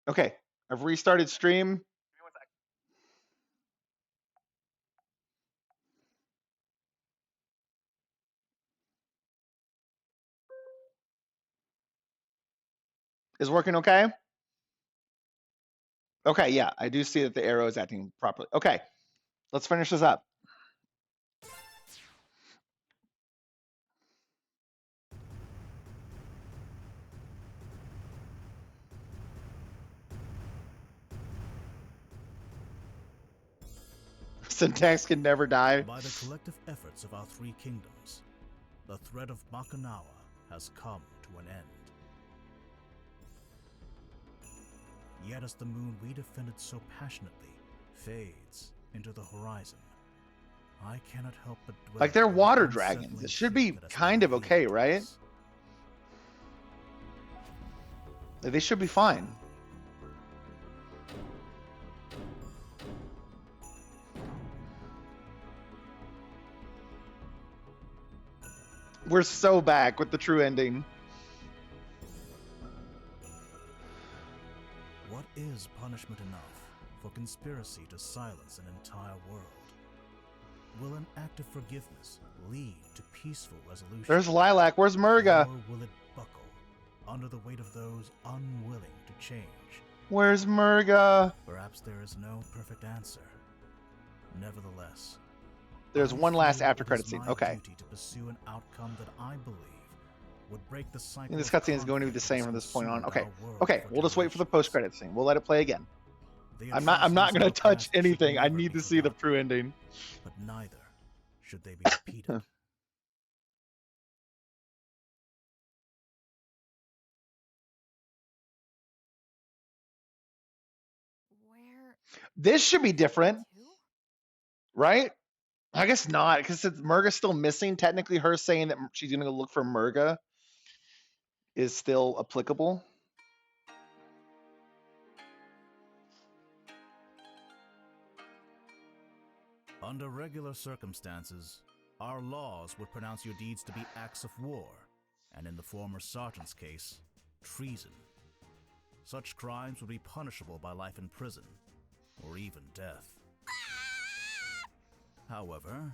Okay, I've restarted stream. Is working okay? Okay, yeah, I do see that the arrow is acting properly. Okay, let's finish this up. Syntax can never die. By the collective efforts of our three kingdoms, the threat of Makunawa has come to an end. Yet as the moon we defended so passionately fades into the horizon, I cannot help but dwell Like they're on the water unsettling dragons. It should truth be that has kind been of okay, revealed to right? us. Like, they should be fine. We're so back with the true ending. What is punishment enough for conspiracy to silence an entire world? Will an act of forgiveness lead to peaceful resolution? There's Lilac. Where's Murga? Or will it buckle under the weight of those unwilling to change? Where's Murga? Perhaps there is no perfect answer. Nevertheless, There's I one last feel after it credit is scene. my Okay. duty to pursue an outcome that I believe would break the cycle. And this of cutscene is going to be the conflict same that from has this point on. consumed Okay. our world Okay, for we'll just wait for the generations. post-credit scene. We'll let it play again. The I'm not atrocities going to of the touch past should anything. I never need be to see the forgotten, true ending. but neither should they be repeated. Where This should be different, to? right? I guess not, because since Murga's still missing, technically her saying that she's going to look for Murga is still applicable. Under regular circumstances, our laws would pronounce your deeds to be acts of war, and in the former sergeant's case, treason. Such crimes would be punishable by life in prison, or even death. However,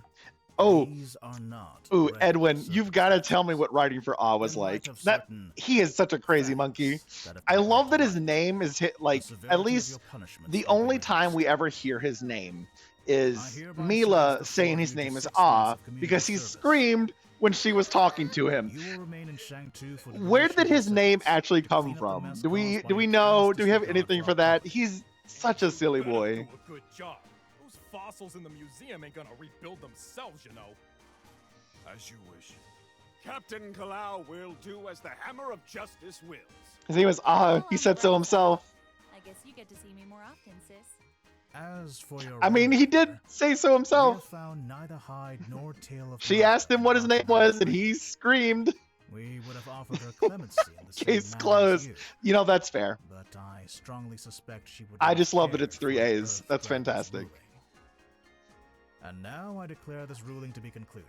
Oh, these are not. ooh, regular Edwin, you've got to tell me circumstances. what writing for Awe was In light like. of That certain he is such a crazy facts monkey. that have I been love brought that to his light, name is hit, the like, severity at of least your punishments the will be only time reduced. we ever hear his name I is hereby Mila sentence the saying four of his you to name is 6 months Ah of community because he service. screamed when she was talking to him. You will remain in Shangtu for the Where duration did of your his name sentence actually to come clean up the from? mess Do we caused by do we your know? callous Do we have disregard anything for our that? property. He's such a silly Better boy. do a good job. Those fossils in the museum ain't gonna rebuild themselves, you know. As you wish. Captain Kalau will do as the Hammer of Justice wills. His name is Ah. Well, He on said the so bright himself. side, I guess you get to see me more often, sis. As for your I mean, he did ransom, say so we have himself. found neither hide nor tail of She murder asked him in what his name Arcanine was, and Three. he screamed. We would have offered her clemency in the same Case manner closed. as you, You know, that's fair. but I strongly suspect she would. I not just love that care it's 3 for the A's. Earth That's Dragon's fantastic. ruling. And now I declare this ruling to be concluded.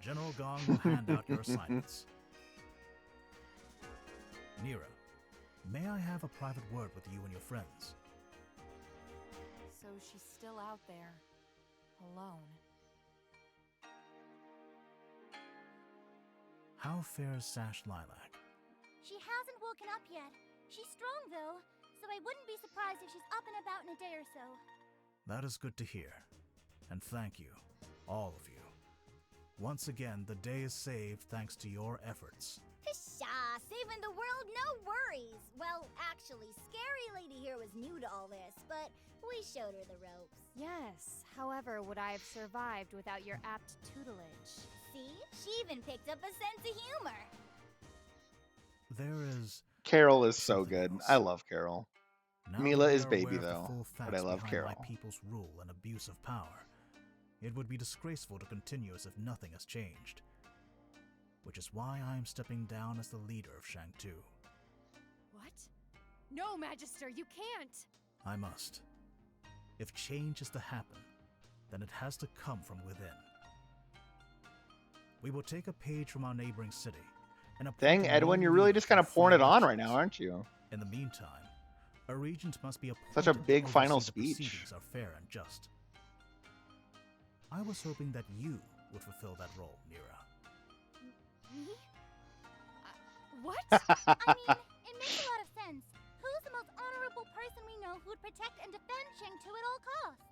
General Gong will hand out your assignments. Nira, may I have a private word with you and your friends? So she's still out there, alone. How fares Sash Lilac? She hasn't woken up yet. She's strong, though, so I wouldn't be surprised if she's up and about in a day or so. That is good to hear. And thank you, all of you. Once again, the day is saved thanks to your efforts. Pshaw, saving the world, no worries. Well, actually, Scary Lady here was new to all this, but we showed her the ropes. Yes, however, would I have survived without your apt tutelage? See? She even picked up a sense of humor. There is. Carol is so something good. else. I love Carol. Now Mila that we is are baby, aware of the though, full but I facts love behind Carol. my people's rule and abuse of power, it would be disgraceful to continue as if nothing has changed. Which is why I am stepping down as the leader of Shangtu. What? No, Magister, you can't! I must. If change is to happen, then it has to come from within. We will take a page from our neighboring city and appoint Dang, a Edwin, new you're really leader just for kind of the pouring free it on right nations. now, aren't you? In the meantime, A regent must be appointed Such a to big final oversee the speech. proceedings are fair and just. I was hoping that you would fulfill that role, Nira. Me? What? I mean, it makes a lot of sense. Who's the most honorable person we know who'd protect and defend Chengtu at all costs?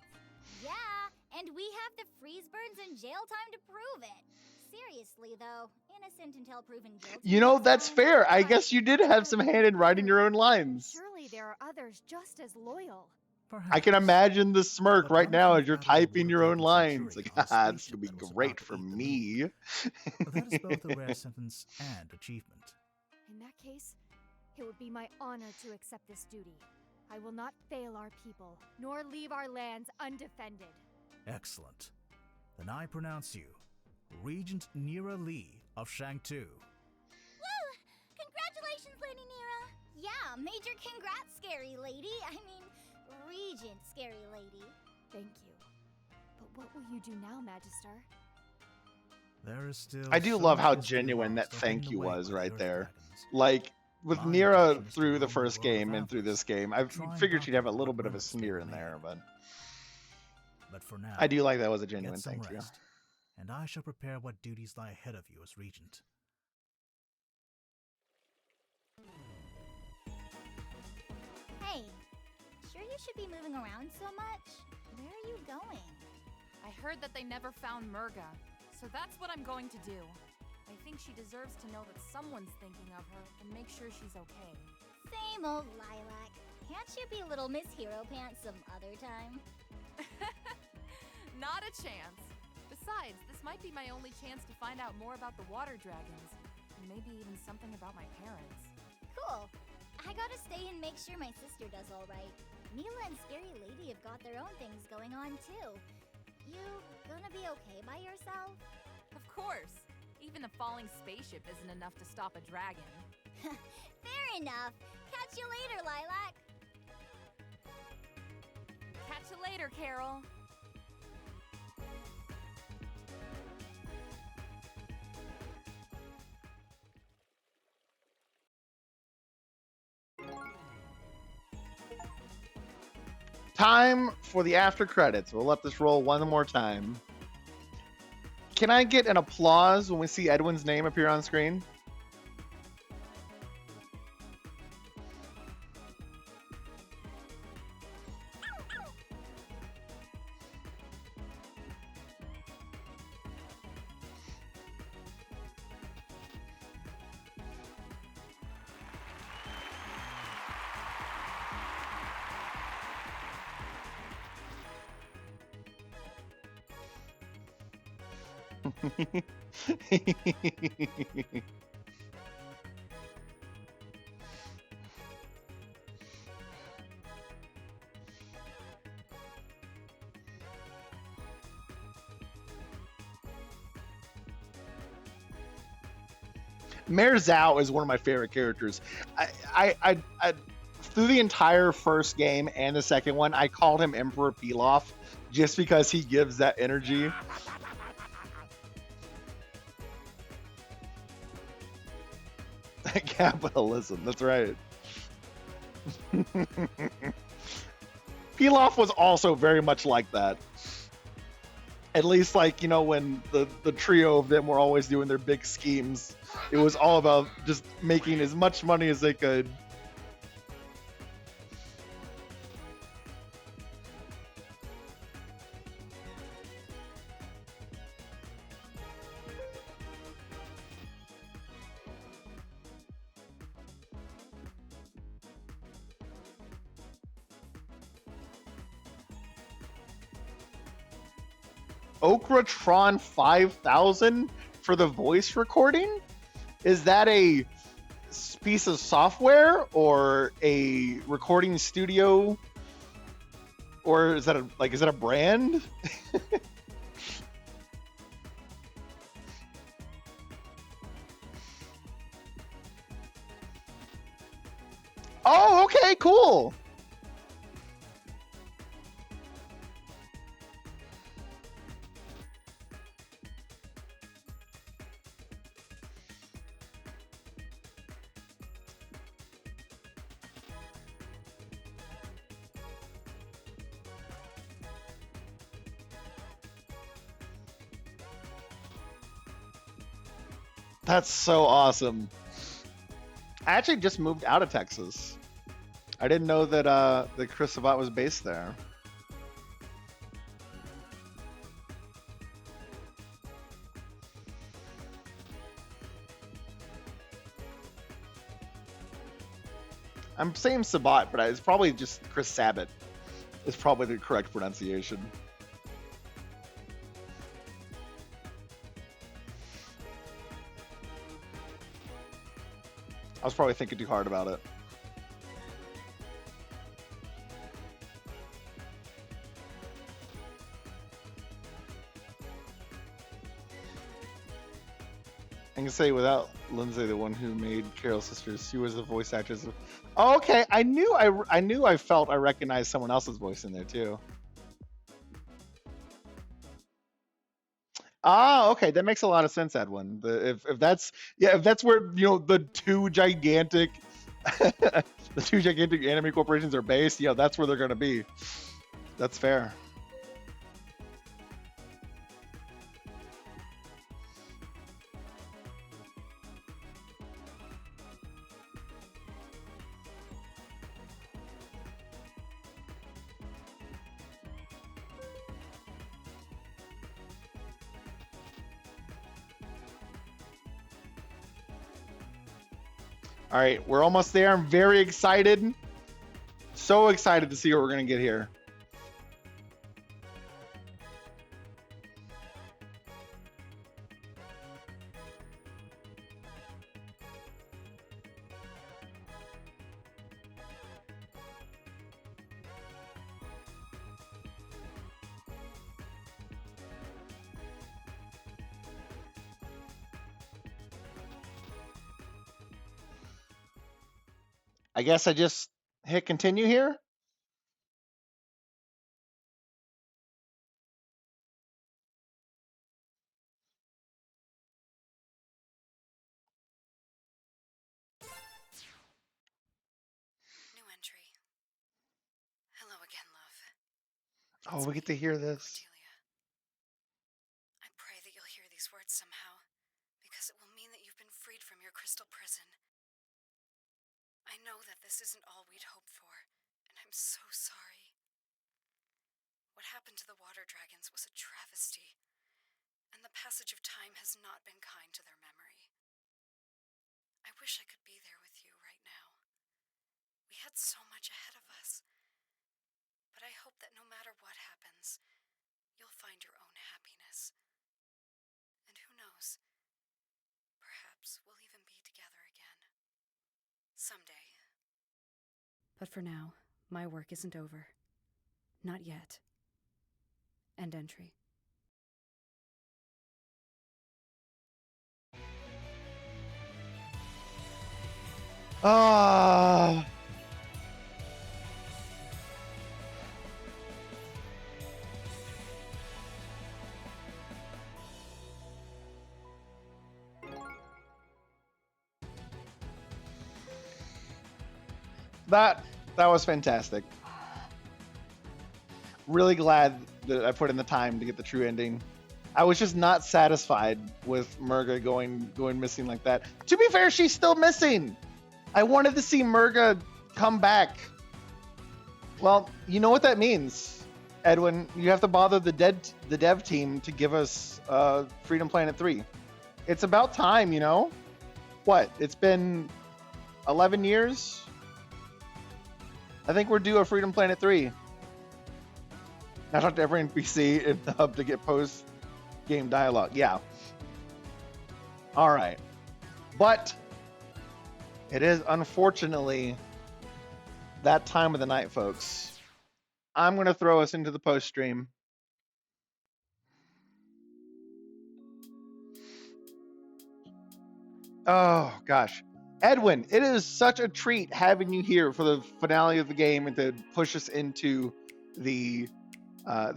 Yeah, and we have the freeze burns and jail time to prove it. Seriously, though, innocent until proven guilty. You know, that's fair. I But guess you did have some hand in writing your own lines. Surely there are others just as loyal. I can Perhaps. imagine the smirk But right one now thing as you're about the typing your own word-breaking lines. centurion Like, on the haha, this is spaceship gonna that be was great about to for eat the me. That is both a rare sentence and achievement. In that case, it would be my honor to accept this duty. I will not fail our people, nor leave our lands undefended. Excellent. Then I pronounce you Regent Nira Lee of Shangtu. Woo! Congratulations, Lady Nira! Yeah, major congrats, Scary Lady. I mean, Regent Scary Lady. Thank you. But what will you do now, Magister? There is still I do so love much how history genuine that lost or thank hidden you away was by the right Earth there. Dragons. Like, with My Nira intention is to through the roam the first world of game and through this Atlas, game, I trying figured not she'd to have a let little bit of a words sneer get in me. there, but But for now, I do like that was a get genuine some thank you. rest, and I shall prepare what duties lie ahead of you as regent. Hey, sure you should be moving around so much? Where are you going? I heard that they never found Murga, so that's what I'm going to do. I think she deserves to know that someone's thinking of her and make sure she's okay. Same old Lilac. Can't you be little Miss Hero Pants some other time? Not a chance. Besides, this might be my only chance to find out more about the water dragons. And maybe even something about my parents. Cool. I gotta stay and make sure my sister does all right. Mila and Scary Lady have got their own things going on too. You gonna be okay by yourself? Of course. Even a falling spaceship isn't enough to stop a dragon. Fair enough. Catch you later, Lilac. Catch you later, Carol. Time for the after credits. We'll let this roll one more time. Can I get an applause when we see Edwin's name appear on screen? Mayor Zhao is one of my favorite characters. I through the entire first game and the second one, I called him Emperor Pilaf just because he gives that energy. Capitalism, that's right. Pilaf was also very much like that. At least, like, you know, when the trio of them were always doing their big schemes, it was all about just making as much money as they could. Okratron 5000 for the voice recording? Is that a piece of software or a recording studio? Or is that is that a brand? Oh, okay, cool. That's so awesome. I actually just moved out of Texas. I didn't know that that Chris Sabat was based there. I'm saying Sabat, but it's probably just Chris Sabat. Is probably the correct pronunciation. I was probably thinking too hard about it. I can say without Lindsay, the one who made Carol's sisters, she was the voice actress. Oh, okay, I knew I felt I recognized someone else's voice in there too. Ah, okay, that makes a lot of sense, Edwin. If that's where the two gigantic anime corporations are based, that's where they're gonna be. That's fair. All right, we're almost there. I'm very excited. So excited to see what we're going to get here. I guess I just hit continue here. New entry. Hello again, love. Oh, we get to hear this. Cordelia. I pray that you'll hear these words somehow, because it will mean that you've been freed from your crystal prison. I know that this isn't all we'd hoped for, and I'm so sorry. What happened to the water dragons was a travesty, and the passage of time has not been kind to their memory. I wish I could be there with you right now. We had so much ahead of us, but I hope that no matter what happens, you'll find your own happiness. And who knows, perhaps we'll even be together again. Someday. But for now, my work isn't over. Not yet. End entry. Ah. That was fantastic. Really glad that I put in the time to get the true ending. I was just not satisfied with Murga going missing like that. To be fair, she's still missing. I wanted to see Murga come back. Well, you know what that means, Edwin. You have to bother the dev team to give us Freedom Planet 3. It's about time, What? It's been 11 years? I think we're due a Freedom Planet 3. Now talk to every NPC in the hub to get post-game dialogue. Yeah. All right. But it is unfortunately that time of the night, folks. I'm going to throw us into the post-stream. Oh, gosh. Edwin, it is such a treat having you here for the finale of the game and to push us into the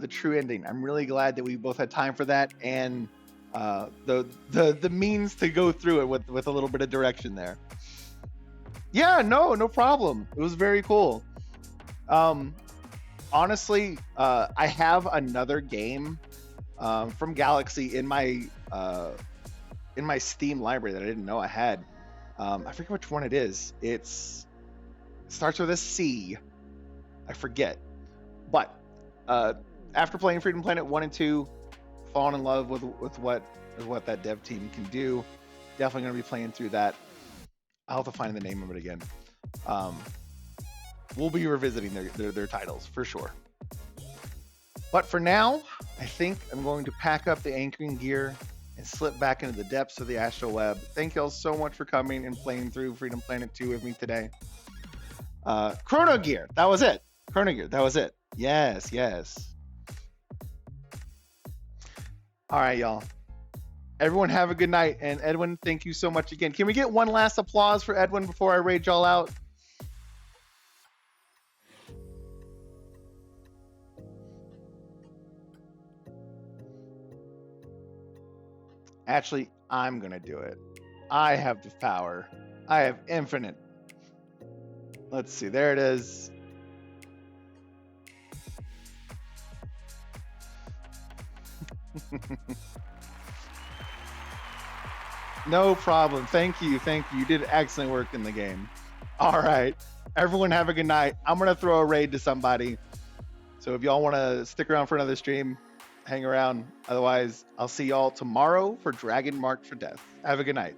true ending. I'm really glad that we both had time for that and the means to go through it with a little bit of direction there. Yeah, no problem. It was very cool. Honestly, I have another game from Galaxy in my in my Steam library that I didn't know I had. I forget which one it is. It starts with a C. I forget. But after playing Freedom Planet 1 and 2, falling in love with what that dev team can do. Definitely going to be playing through that. I'll have to find the name of it again. We'll be revisiting their titles for sure. But for now, I think I'm going to pack up the anchoring gear and slip back into the depths of the astral web. Thank you all so much for coming and playing through Freedom Planet 2 with me today. Chrono Gear, that was it. Chrono Gear, that was it. Yes, yes. All right, y'all. Everyone have a good night. And Edwin, thank you so much again. Can we get one last applause for Edwin before I rage all out? Actually, I'm going to do it. I have the power. I have infinite. Let's see. There it is. No problem. Thank you. Thank you. You did excellent work in the game. All right. Everyone have a good night. I'm going to throw a raid to somebody. So if y'all want to stick around for another stream, hang around. Otherwise, I'll see y'all tomorrow for Dragon Marked for Death. Have a good night.